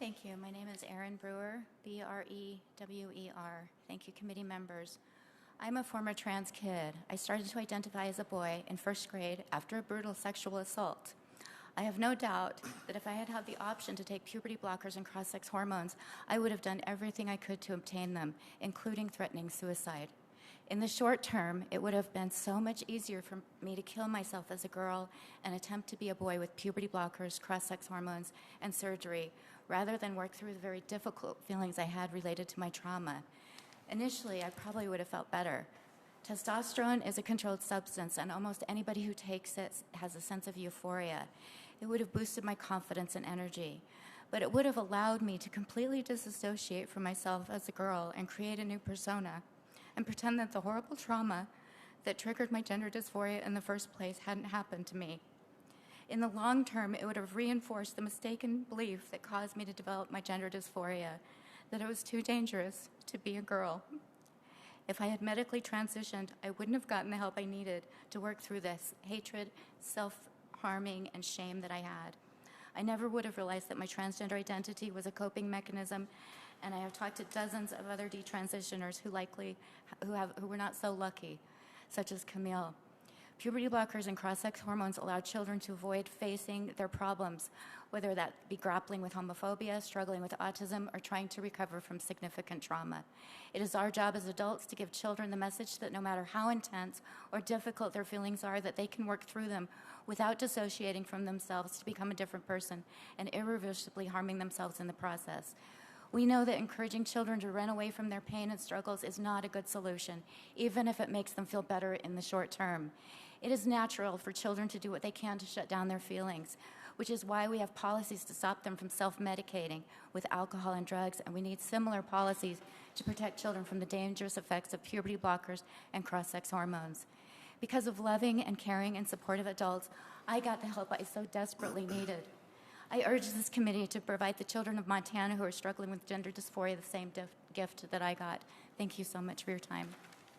Thank you. My name is Erin Brewer, B-R-E-W-E-R. Thank you, committee members. I'm a former trans kid. I started to identify as a boy in first grade after a brutal sexual assault. I have no doubt that if I had had the option to take puberty blockers and cross-sex hormones, I would have done everything I could to obtain them, including threatening suicide. In the short term, it would have been so much easier for me to kill myself as a girl and attempt to be a boy with puberty blockers, cross-sex hormones, and surgery, rather than work through the very difficult feelings I had related to my trauma. Initially, I probably would have felt better. Testosterone is a controlled substance, and almost anybody who takes it has a sense of euphoria. It would have boosted my confidence and energy, but it would have allowed me to completely disassociate from myself as a girl and create a new persona and pretend that the horrible trauma that triggered my gender dysphoria in the first place hadn't happened to me. In the long term, it would have reinforced the mistaken belief that caused me to develop my gender dysphoria, that it was too dangerous to be a girl. If I had medically transitioned, I wouldn't have gotten the help I needed to work through this hatred, self-harming, and shame that I had. I never would have realized that my transgender identity was a coping mechanism, and I have talked to dozens of other detransitioners who were not so lucky, such as Camille. Puberty blockers and cross-sex hormones allow children to avoid facing their problems, whether that be grappling with homophobia, struggling with autism, or trying to recover from significant trauma. It is our job as adults to give children the message that no matter how intense or difficult their feelings are, that they can work through them without dissociating from themselves to become a different person and irreversibly harming themselves in the process. We know that encouraging children to run away from their pain and struggles is not a good solution, even if it makes them feel better in the short term. It is natural for children to do what they can to shut down their feelings, which is why we have policies to stop them from self-medicating with alcohol and drugs, and we need similar policies to protect children from the dangerous effects of puberty blockers and cross-sex hormones. Because of loving and caring and supportive adults, I got the help I so desperately needed. I urge this committee to provide the children of Montana who are struggling with gender dysphoria the same gift that I got. Thank you so much for your time.